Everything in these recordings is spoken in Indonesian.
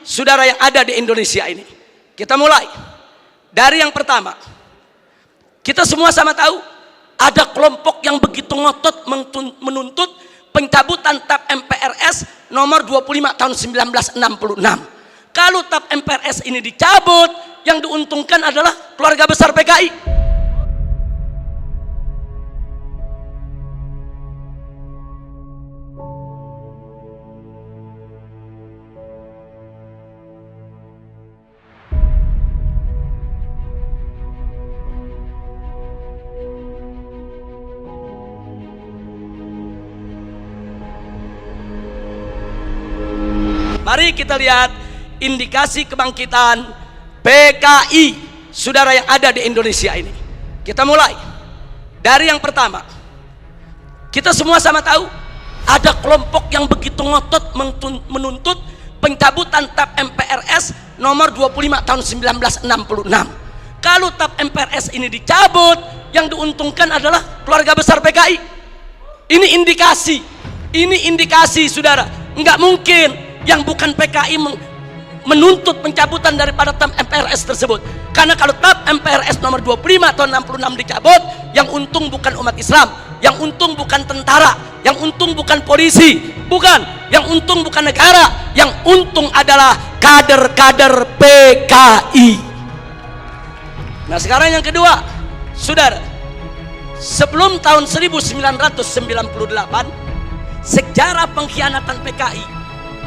saudara yang ada di Indonesia ini. Kita mulai dari yang pertama. Kita semua sama tahu ada kelompok yang begitu ngotot menuntut pencabutan TAP MPRS nomor 25 tahun 1966. Kalau TAP MPRS ini dicabut, yang diuntungkan adalah keluarga besar PKI. Mari kita lihat indikasi kebangkitan PKI saudara yang ada di Indonesia ini. Kita mulai dari yang pertama. Kita semua sama tahu ada kelompok yang begitu ngotot menuntut pencabutan TAP MPRS nomor 25 tahun 1966. Kalau TAP MPRS ini dicabut, yang diuntungkan adalah keluarga besar PKI. Ini indikasi saudara. Enggak mungkin yang bukan PKI menuntut pencabutan daripada TAP MPRS tersebut. Karena kalau TAP MPRS nomor 25 tahun 66 dicabut, yang untung bukan umat Islam, yang untung bukan tentara, yang untung bukan polisi, bukan, yang untung bukan negara, yang untung adalah kader-kader PKI. Nah sekarang yang kedua, saudara, sebelum tahun 1998, sejarah pengkhianatan PKI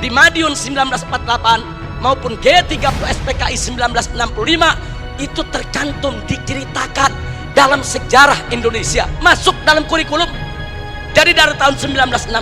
di Madiun 1948 maupun G30S PKI 1965 itu tercantum, diceritakan dalam sejarah Indonesia, masuk dalam kurikulum. Jadi dari tahun 1965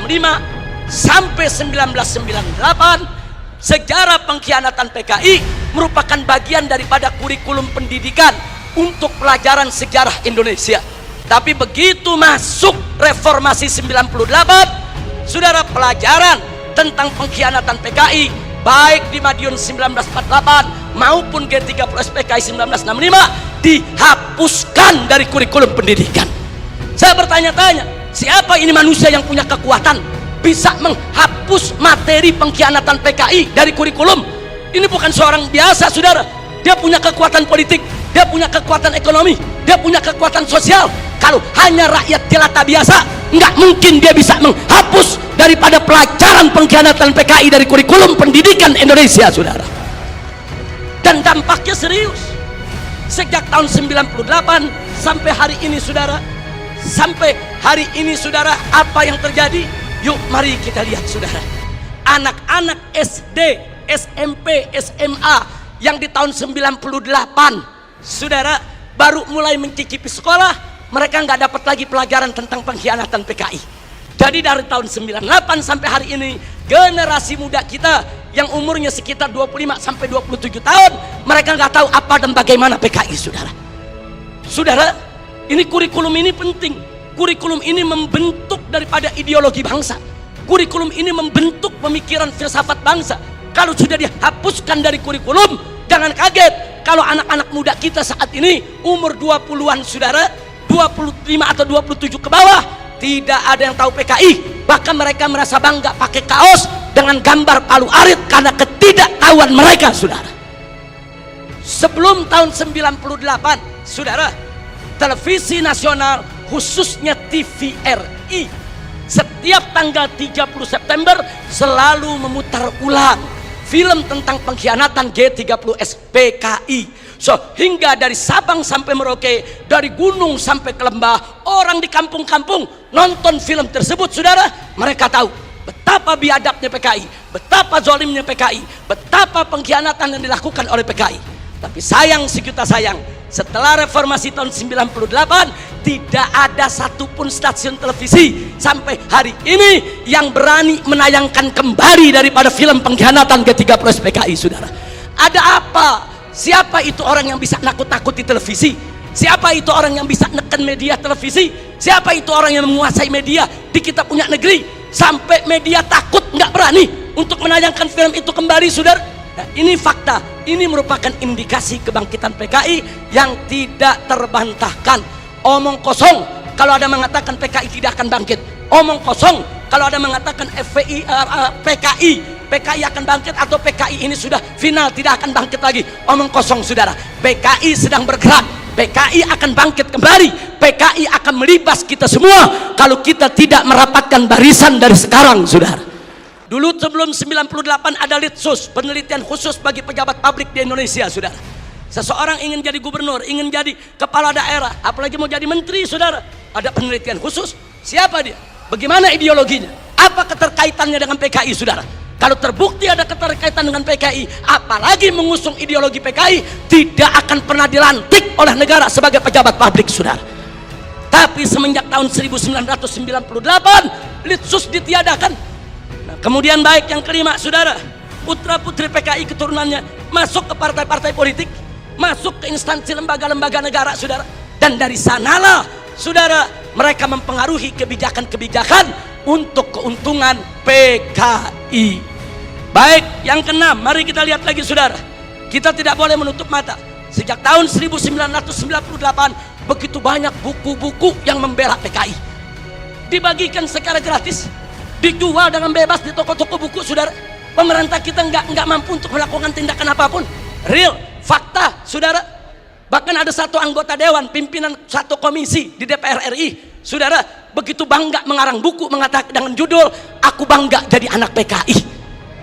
sampai 1998 sejarah pengkhianatan PKI merupakan bagian daripada kurikulum pendidikan untuk pelajaran sejarah Indonesia. Tapi begitu masuk reformasi 98, saudara, pelajaran tentang pengkhianatan PKI baik di Madiun 1948 maupun G30S PKI 1965 dihapuskan dari kurikulum pendidikan. Saya bertanya-tanya, siapa ini manusia yang punya kekuatan bisa menghapus materi pengkhianatan PKI dari kurikulum? Ini bukan seorang biasa, saudara. Dia punya kekuatan politik, dia punya kekuatan ekonomi, dia punya kekuatan sosial. Kalau hanya rakyat jelata biasa, nggak mungkin dia bisa menghapus daripada pelajaran pengkhianatan PKI dari kurikulum pendidikan Indonesia, saudara. Dan dampaknya serius. Sejak tahun 98 sampai hari ini, saudara, apa yang terjadi? Yuk mari kita lihat, saudara. Anak-anak SD, SMP, SMA yang di tahun 98, saudara, baru mulai mencicipi sekolah, mereka nggak dapat lagi pelajaran tentang pengkhianatan PKI. Jadi dari tahun 98 sampai hari ini, generasi muda kita yang umurnya sekitar 25 sampai 27 tahun, mereka nggak tahu apa dan bagaimana PKI, saudara. Saudara, ini kurikulum ini penting. Kurikulum ini membentuk daripada ideologi bangsa. Kurikulum ini membentuk pemikiran filsafat bangsa. Kalau sudah dihapuskan dari kurikulum, jangan kaget kalau anak-anak muda kita saat ini umur 20-an, saudara, 25 atau 27 ke bawah, tidak ada yang tahu PKI. Bahkan mereka merasa bangga pakai kaos dengan gambar Palu Arit karena ketidaktahuan mereka, saudara. Sebelum tahun 98, saudara, televisi nasional khususnya TVRI setiap tanggal 30 September selalu memutar ulang film tentang pengkhianatan G30S PKI. Hingga dari Sabang sampai Merauke, dari gunung sampai ke lembah, orang di kampung-kampung nonton film tersebut, saudara. Mereka tahu betapa biadabnya PKI, betapa zolimnya PKI, betapa pengkhianatan yang dilakukan oleh PKI. Tapi sayang sejuta sayang, setelah reformasi tahun 98 tidak ada satupun stasiun televisi sampai hari ini yang berani menayangkan kembali daripada film pengkhianatan G30S PKI, saudara. Ada apa? Siapa itu orang yang bisa nakut-nakuti televisi? Siapa itu orang yang bisa neken media televisi? Siapa itu orang yang menguasai media di kita punya negeri sampai media takut, nggak berani untuk menayangkan film itu kembali, saudara? Nah, ini fakta. Ini merupakan indikasi kebangkitan PKI yang tidak terbantahkan. Omong kosong kalau ada mengatakan PKI tidak akan bangkit. Omong kosong kalau ada mengatakan PKI PKI akan bangkit atau PKI ini sudah final tidak akan bangkit lagi. Omong kosong saudara. PKI sedang bergerak, PKI akan bangkit kembali, PKI akan melibas kita semua kalau kita tidak merapatkan barisan dari sekarang saudara. Dulu sebelum 98 ada Litsus, penelitian khusus bagi pejabat publik di Indonesia saudara. Seseorang ingin jadi gubernur, ingin jadi kepala daerah, apalagi mau jadi menteri saudara, ada penelitian khusus. Siapa dia? Bagaimana ideologinya? Apa keterkaitannya dengan PKI saudara? Kalau terbukti ada keterkaitan dengan PKI, apalagi mengusung ideologi PKI, tidak akan pernah dilantik oleh negara sebagai pejabat publik saudara. Tapi semenjak tahun 1998 Litsus ditiadakan. Nah, kemudian baik yang kelima saudara, putra putri PKI keturunannya masuk ke partai-partai politik, masuk ke instansi lembaga-lembaga negara saudara, dan dari sanalah saudara mereka mempengaruhi kebijakan-kebijakan untuk keuntungan PKI. Baik yang keenam, mari kita lihat lagi saudara, kita tidak boleh menutup mata. Sejak tahun 1998 begitu banyak buku-buku yang membela PKI dibagikan secara gratis, dijual dengan bebas di toko-toko buku saudara. Pemerintah kita nggak mampu untuk melakukan tindakan apapun. Real fakta saudara. Bahkan ada satu anggota dewan pimpinan satu komisi di DPR RI saudara begitu bangga mengarang buku mengatakan dengan judul "Aku Bangga Jadi Anak PKI".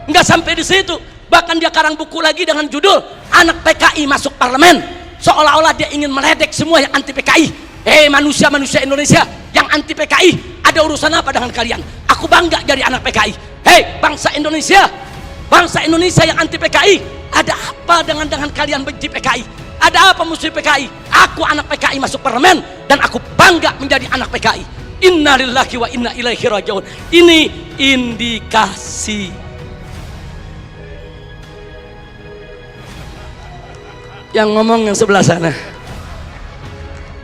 Nggak sampai di situ, bahkan dia karang buku lagi dengan judul "Anak PKI Masuk Parlemen", seolah-olah dia ingin meledek semua yang anti PKI. Manusia-manusia Indonesia yang anti PKI, ada urusan apa dengan kalian? Aku bangga jadi anak PKI. Bangsa Indonesia yang anti PKI, ada apa dengan kalian benci PKI? Ada apa musuh PKI? Aku anak PKI masuk parlemen dan aku bangga menjadi anak PKI. Innalillahi wa inna ilaihi rajiun. Ini indikasi. Yang ngomong yang sebelah sana.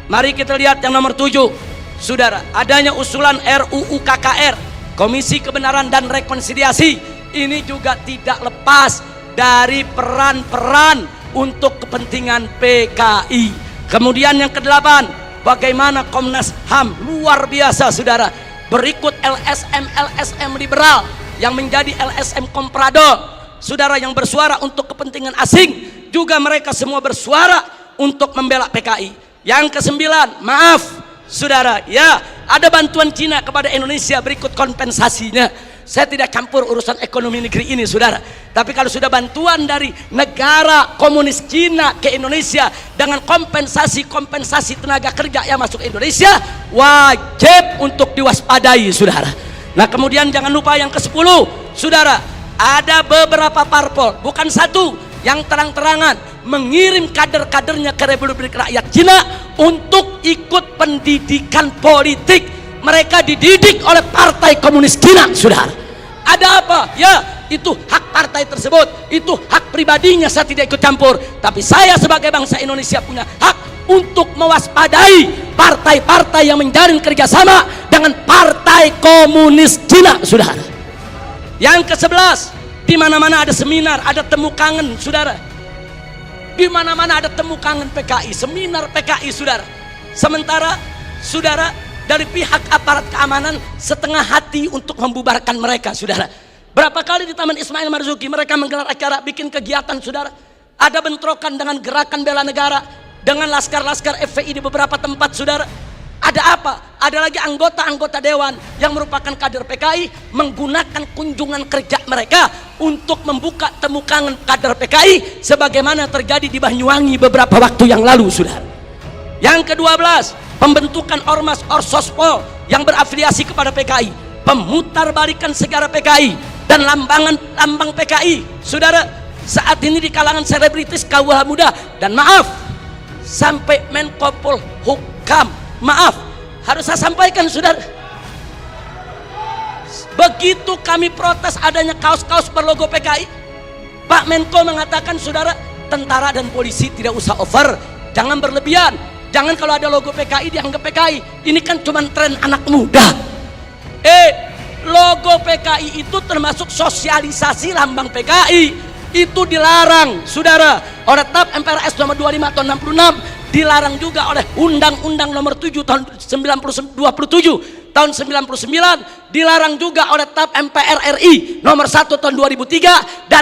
Mari kita lihat yang nomor 7 saudara, adanya usulan RUU KKR, Komisi Kebenaran dan Rekonsiliasi. Ini juga tidak lepas dari peran-peran untuk kepentingan PKI. Kemudian yang ke-8, bagaimana Komnas HAM, luar biasa saudara. Berikut LSM liberal yang menjadi LSM komprador saudara, yang bersuara untuk kepentingan asing, juga mereka semua bersuara untuk membela PKI. Yang ke-9, maaf saudara, ya ada bantuan Cina kepada Indonesia, berikut kompensasinya. Saya tidak campur urusan ekonomi negeri ini saudara, tapi kalau sudah bantuan dari negara komunis Cina ke Indonesia dengan kompensasi tenaga kerja yang masuk Indonesia, wajib untuk diwaspadai saudara. Nah kemudian jangan lupa yang ke-10 saudara, ada beberapa parpol, bukan satu, yang terang-terangan mengirim kader-kadernya ke Republik Rakyat Cina untuk ikut pendidikan politik. Mereka dididik oleh Partai Komunis Cina saudara. Ada apa? Ya itu hak partai tersebut, itu hak pribadinya, saya tidak ikut campur. Tapi saya sebagai bangsa Indonesia punya hak untuk mewaspadai partai-partai yang menjalin kerjasama dengan Partai Komunis Cina saudara. Yang ke-11, di mana-mana ada seminar, ada temu kangen saudara. Di mana-mana ada temu kangen PKI, seminar PKI saudara. Sementara saudara dari pihak aparat keamanan setengah hati untuk membubarkan mereka saudara. Berapa kali di Taman Ismail Marzuki mereka menggelar acara, bikin kegiatan saudara. Ada bentrokan dengan gerakan bela negara, dengan laskar-laskar FPI di beberapa tempat saudara. Ada apa? Ada lagi anggota-anggota dewan yang merupakan kader PKI menggunakan kunjungan kerja mereka untuk membuka temu kangen kader PKI sebagaimana terjadi di Banyuwangi beberapa waktu yang lalu saudara. Yang ke-12, pembentukan Ormas Orsospol yang berafiliasi kepada PKI, pemutarbalikan sejarah PKI dan lambang PKI saudara. Saat ini di kalangan selebritis KUH muda, dan maaf sampai Menko Polhukam, maaf harus saya sampaikan saudara, begitu kami protes adanya kaos-kaos berlogo PKI, Pak Menko mengatakan saudara, tentara dan polisi tidak usah over, jangan berlebihan, jangan kalau ada logo PKI dianggap PKI, ini kan cuma tren anak muda. Logo PKI itu termasuk sosialisasi lambang PKI, itu dilarang saudara oleh TAP MPRS nomor 25 tahun 66, dilarang juga oleh Undang-Undang nomor 7 tahun 1927 tahun 99, dilarang juga oleh TAP MPR RI nomor 1 tahun 2003, dan